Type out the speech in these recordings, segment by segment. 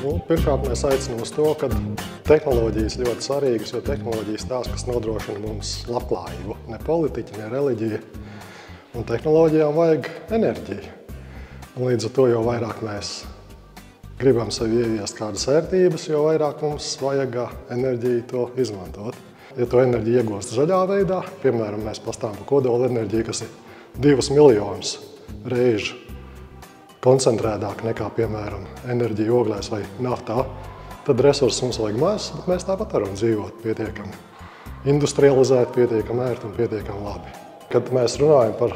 Pirmkārt, mēs aicinām uz to, ka tehnoloģijas ļoti svarīgas, jo tehnoloģijas tās, kas nodrošina mums labklājību. Ne politiķi, ne reliģija. Un tehnoloģijām vajag enerģiju. Un līdz ar to, jo vairāk mēs gribam sev ieviest kādas vērtības, jo vairāk mums vajag enerģiju to izmantot. Ja to enerģiju iegūst zaļā veidā, piemēram, mēs pastāvam par kodola enerģiju, kas ir 2 miljonus reižu koncentrētāk nekā, piemēram, enerģija oglēs vai naftā, tad resursus mums vajag maz, bet mēs tāpat varam dzīvot pietiekami industrializēt, pietiekami ērti un pietiekami labi. Kad mēs runājam par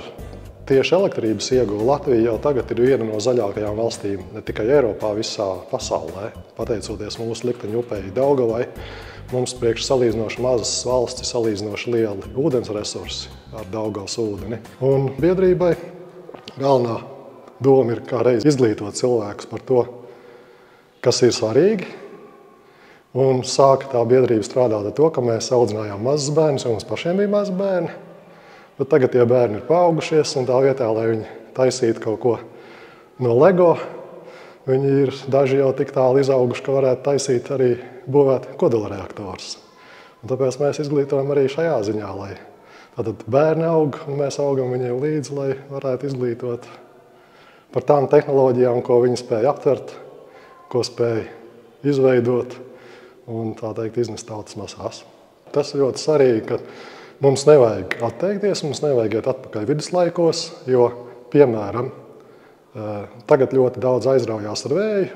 tieši elektrības ieguvu, Latvija jau tagad ir viena no zaļākajām valstīm, ne tikai Eiropā, visā pasaulē. Pateicoties mūsu likteņu upei Daugavai, mums priekš salīdzinoši mazas valsts ir salīdzinoši lieli ūdens resursi ar Daugavas ūdeni. Un biedrībai galvenā doma ir kā reiz izglītot cilvēkus par to, kas ir svarīgi. Un sāka tā biedrība strādāt ar to, ka mēs audzinājām mazus bērnus, jo mums pašiem bija mazi bērni. Bet tagad tie bērni ir paaugušies, un tā vietā, lai viņi taisītu kaut ko no Lego, viņi ir daži jau tik tālu izauguši, ka varētu taisīt arī būvēt kodolreaktorus. Un tāpēc mēs izglītojam arī šajā ziņā, lai tātad bērni aug, un mēs augam viņiem līdzi, lai varētu izglītot par tām tehnoloģijām, ko viņi spēja aptvert, ko spēja izveidot un, tā teikt, iznest tautas masās. Tas ir ļoti svarīgi, ka mums nevajag atteikties, mums nevajag iet atpakaļ viduslaikos, jo, piemēram, tagad ļoti daudz aizraujās ar vēju,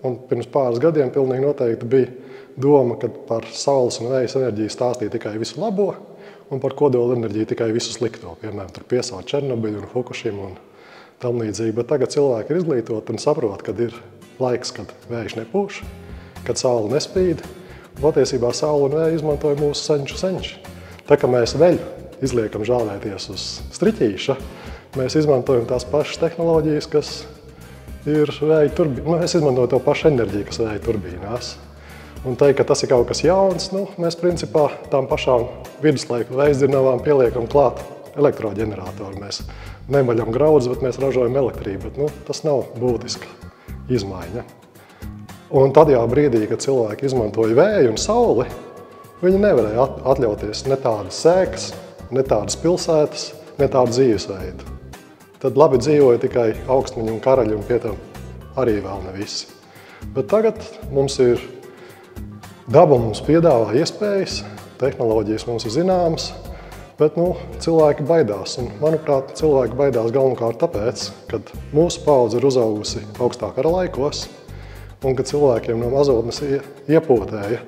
un pirms pāris gadiem pilnīgi noteikti bija doma, ka par saules un vējas enerģiju stāstīja tikai visu labo, un par kodola enerģiju tikai visu slikto. Piemēram, tur piesauc Černobiļu un Fukushimu un tam līdzīgi. Bet tagad cilvēki ir izglītoti un saprot, kad ir laiks, kad vējš nepūš, kad saule nespīd. Patiesībā saule un vēja izmantoja mūsu senču senči. Tā kā mēs veļu izliekam žāvēties uz striķīša, mēs izmantojam tās pašas tehnoloģijas, kas ir vēja turbīnās. Mēs izmantojam to pašu enerģiju, kas vēja turbīnās. Un teikt, ka tas ir kaut kas jauns, mēs principā tām pašām viduslaiku vējsdzirnavām pieliekam klāt elektroģeneratoru. Mēs nemaļam graudus, bet mēs ražojam elektrību. Bet, tas nav būtiska izmaiņa. Un tad jau brīdī, kad cilvēki izmantoja vēju un sauli, viņi nevarēja atļauties ne tādas sēkas, ne tādas pilsētas, ne tādu dzīvesveidu. Tad labi dzīvoja tikai augstmaņi un karaļi, un pie tam arī vēl ne visi. Bet tagad mums ir daba mums piedāvā iespējas, tehnoloģijas mums ir zināmas, bet cilvēki baidās. Un, manuprāt, cilvēki baidās galvenokārt tāpēc, ka mūsu paudze ir uzaugusi augstā kara laikos, un ka cilvēkiem no mazotnes iepotēja,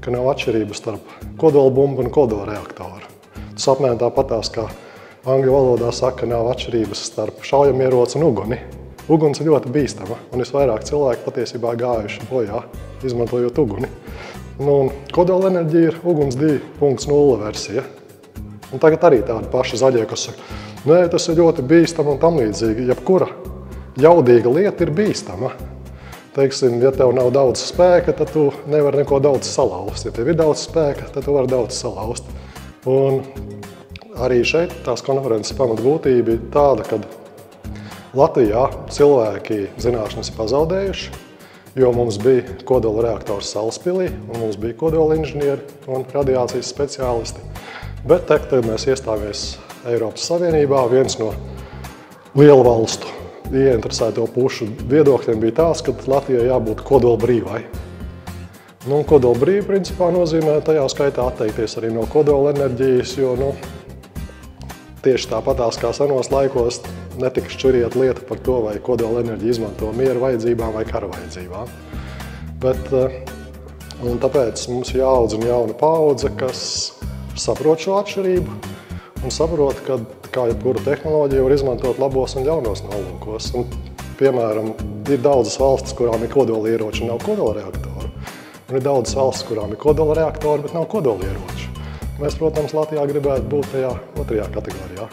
ka nav atšķirības starp kodolbumbu un kodolreaktoru. Tas apmēram tāpatās, kā angļu valodā saka, ka nav atšķirības starp šaujamieroci un uguni. Uguns ir ļoti bīstama, un visvairāk cilvēki patiesībā gājuši bojā, izmantojot uguni. Kodola enerģija ir uguns 2.0 versija. Un tagad arī tādi paši zaļie, kas saka, nē, tas ir ļoti bīstama un tam līdzīgi. Jebkura jaudīga lieta ir bīstama. Teiksim, ja tev nav daudz spēka, tad tu nevari neko daudz salauzt. Ja tev ir daudz spēka, tad tu vari daudz salauzt. Un arī šeit tās konferences pamatbūtība ir tāda, ka Latvijā cilvēki zināšanas ir pazaudējuši, jo mums bija kodola reaktors Salaspilī, un mums bija kodola inženieri un radiācijas speciālisti. Bet tagad mēs iestājamies Eiropas Savienībā, viens no lielu valstu ieinteresēto pušu viedokļiem bija tās, ka Latvijai jābūt kodola brīvai. Kodola brīva principā nozīmē tajā skaitā atteikties arī no kodola enerģijas, jo tieši tāpatās kā senos laikos netika šķuriet lieta par to, vai kodola enerģiju izmanto miera vajadzībām vai kara vajadzībām. Un tāpēc mums jāaudzina jauna paudze, kas saprot šo atšķirību un saprot, ka kā jebkuru tehnoloģiju var izmantot labos un ļaunos nolūkos. Piemēram, ir daudzas valstis, kurām ir kodola ieroči un nav kodola reaktoru. Un ir daudzas valstis, kurām ir kodola reaktori, bet nav kodola ieroči. Mēs, protams, Latvijā gribētu būt tajā otrajā kategorijā.